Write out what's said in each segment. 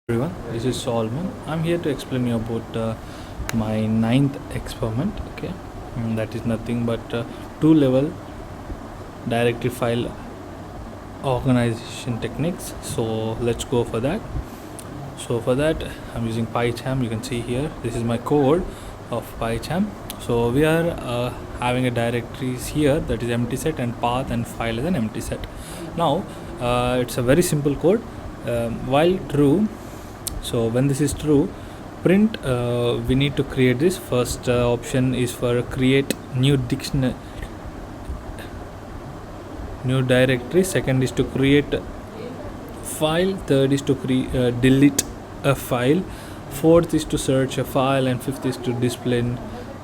Everyone, this is Solomon. I'm here to explain you about my ninth experiment. Okay, that is nothing but two-level directory file organization techniques. So let's go for that. So for that, I'm using PyCharm. You can see here. This is my code of PyCharm. So we are having a directories here, that is empty set, and path and file is an empty set. Now it's a very simple code. While true, so when this is true, print, we need to create this. First option is for create new dictionary, new directory. Second is to create file. Third is to delete a file. Fourth is to search a file, and fifth is to display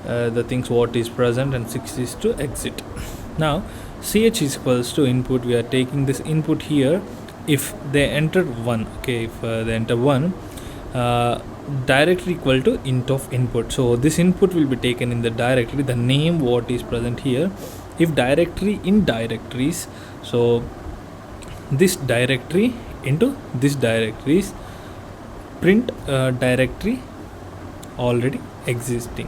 the things what is present, and sixth is to exit. Now ch is equals to input. We are taking this input here. If they enter 1, okay, if they enter 1, directory equal to int of input. So this input will be taken in the directory, the name what is present here. If directory in directories, so this directory into this directories, print directory already existing,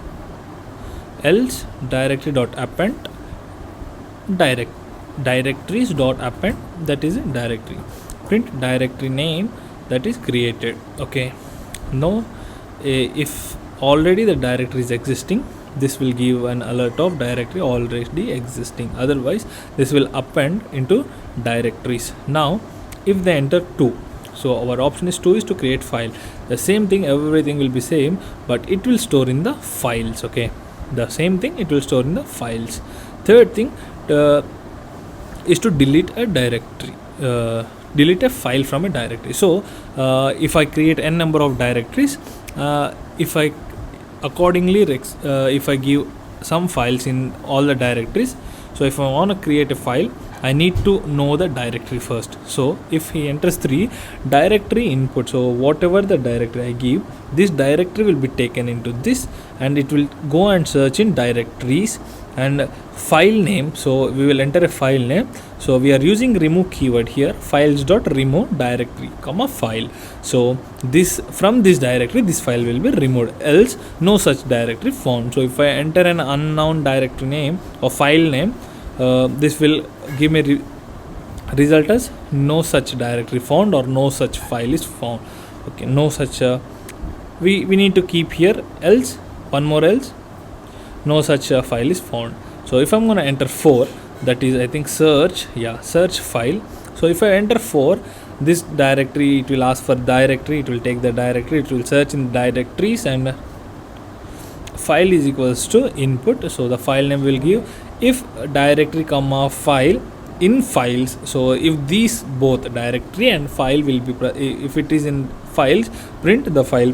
else directory dot append directories dot append, that is a directory, print directory name that is created. Okay, now if already the directory is existing, this will give an alert of directory already existing. Otherwise this will append into directories. Now if they enter 2, so our option is 2 is to create file. The same thing, everything will be same, but it will store in the files. Okay, the same thing, it will store in the files. Third thing is to delete a directory, delete a file from a directory. So if I create n number of directories, if I accordingly if I give some files in all the directories, so if I want to create a file, I need to know the directory first. So if he enters 3, directory input, so whatever the directory I give, this directory will be taken into this, and it will go and search in directories. And file name, so we will enter a file name. So we are using remove keyword here, files dot remove directory comma file. So this, from this directory this file will be removed, else no such directory found. So if I enter an unknown directory name or file name, this will give me result as no such directory found or no such file is found. Okay, no such we need to keep here, else, one more else, no such file is found. So if I'm going to enter 4, that is I think search, search file. So if I enter 4, this directory, it will ask for directory, it will take the directory, it will search in directories, and file is equals to input. So the file name will give, if directory comma file in files, so if these both directory and file will be if it is in files, print the file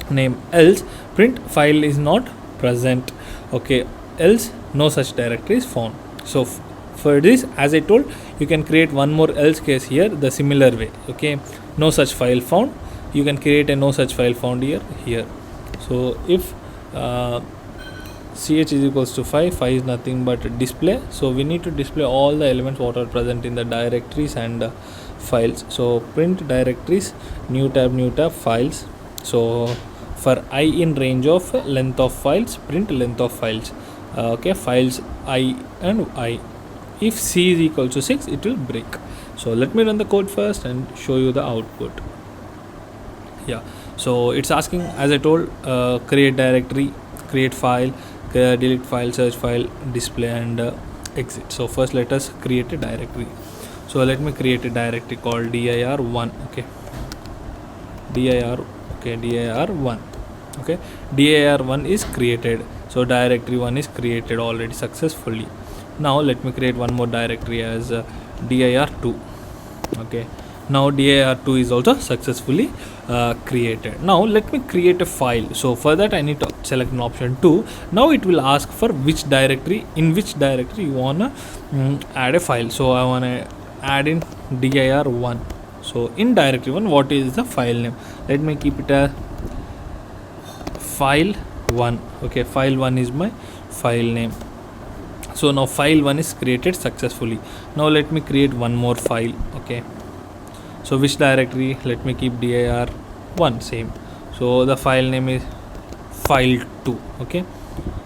name, else print file is not present. Okay, else no such directory is found. So for this, as I told, you can create one more else case here the similar way. Okay, no such file found, you can create a no such file found here. So if ch is equals to 5 is nothing but display. So we need to display all the elements what are present in the directories and files. So print directories, new tab files. So for I in range of length of files, print length of files. Okay, files I and I. If c is equal to 6, it will break. So let me run the code first and show you the output. So it's asking, as I told, create directory, create file, delete file, search file, display, and exit. So first let us create a directory. So let me create a directory called dir1. Okay, dir1. Okay, dir1 is created. So directory 1 is created already successfully. Now let me create one more directory as dir2. Okay, now dir2 is also successfully created. Now let me create a file. So for that I need to select an option 2. Now it will ask for which directory, in which directory you wanna add a file. So I wanna add in dir1. So in directory 1, what is the file name? Let me keep it a file 1. Okay, file 1 is my file name. So now file 1 is created successfully. Now let me create one more file. Okay, so which directory? Let me keep dir 1 same. So the file name is file2. Okay,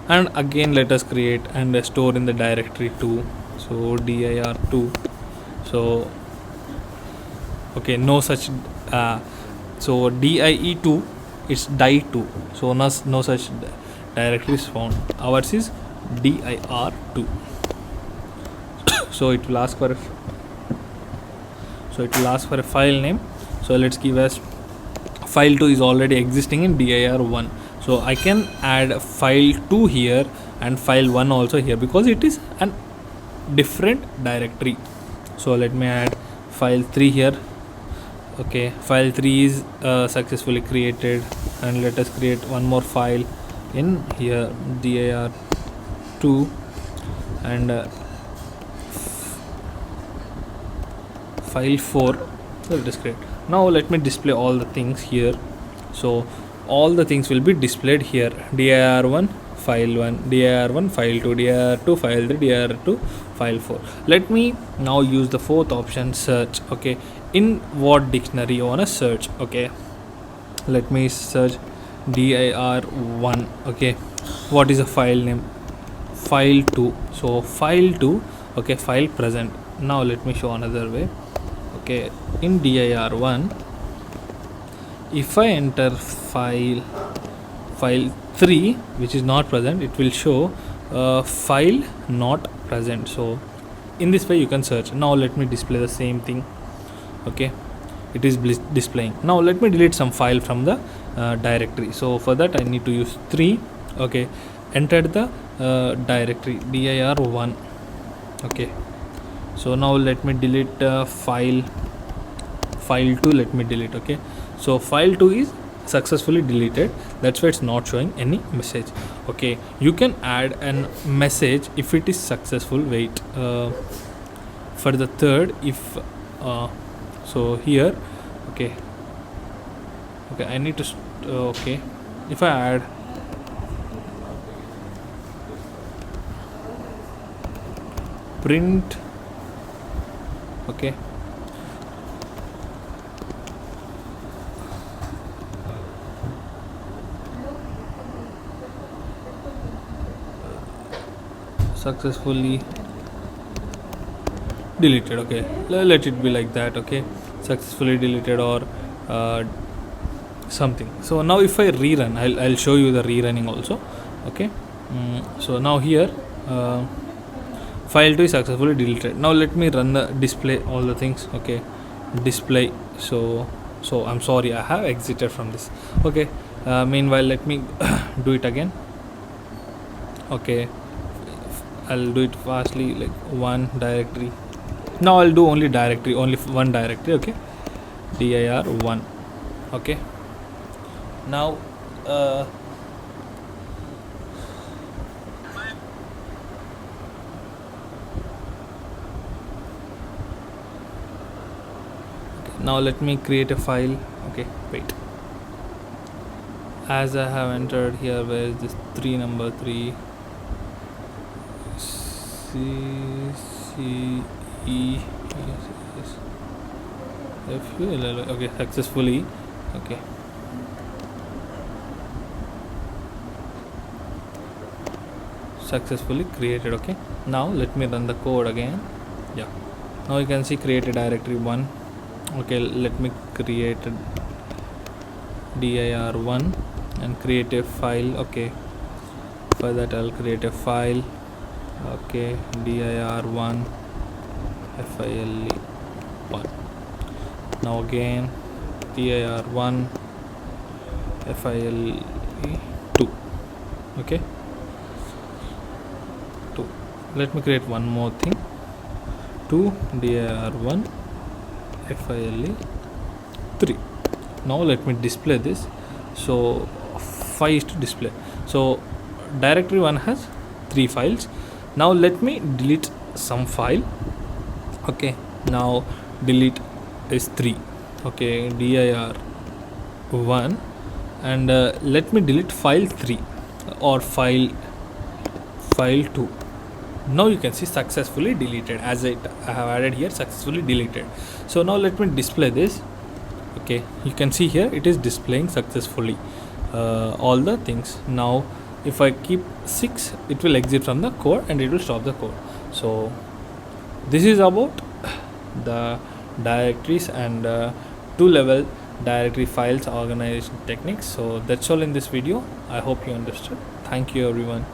and again let us create and store in the directory 2. So dir2. So okay, no such so die2, it's die2, so no such directory is found. Ours is dir2. So it will ask for a file name. So let's give as file2 is already existing in dir1, so I can add file2 here and file1 also here because it is an different directory. So let me add file3 here. Okay, file3 is successfully created, and let us create one more file in here, dir2, and file4. Let us create. Now let me display all the things here. So all the things will be displayed here: dir1 file1, dir1 file2, dir2 file3, dir2 file4. Let me now use the fourth option, search. Okay, in what dictionary you wanna search? Okay, let me search dir1. Okay, what is the file name? File2. So file2. Okay, file present. Now let me show another way. Okay, in dir1, if I enter file3 which is not present, it will show file not present. So in this way you can search. Now let me display the same thing. Okay, it is displaying. Now let me delete some file from the directory. So for that I need to use 3. Okay, enter the directory dir1. Okay, so now let me delete file2. Let me delete. Okay, so file2 is successfully deleted, that's why it's not showing any message. Okay, you can add a message if it is successful. Wait, for the third, if so here. Okay, I need to okay, if I add print. Okay, successfully deleted. Okay, let it be like that. Okay, successfully deleted or something. So now if I rerun, I'll show you the rerunning also. Okay, so now here file2 is successfully deleted. Now let me run the display all the things. Okay, display. So I'm sorry, I have exited from this. Okay, meanwhile let me do it again. Okay, I'll do it fastly, like one directory. Now I'll do only directory, only one directory. Okay, dir1. Okay, now now let me create a file. Okay, wait, as I have entered here, where is this number 3 C E S F U L L. Okay, successfully. Okay, successfully created. Okay, now let me run the code again. Yeah, now you can see create a directory 1. Okay, let me create a dir1 and create a file. Okay, for that I'll create a file. Okay, dir1 file1. Now again dir1 file2. Okay, 2. Let me create one more thing, 2 dir1 file3. now let me display this. So 5 is to display. So directory 1 has 3 files. Now let me delete some file. Okay, now delete is 3. Okay, dir1, and let me delete file 3 or file 2. Now you can see successfully deleted, as I have added here, successfully deleted. So now let me display this. Okay, you can see here it is displaying successfully all the things. Now if I keep 6, it will exit from the core and it will stop the core. So this is about the directories and 2-level directory files organization techniques. So that's all in this video. I hope you understood. Thank you everyone.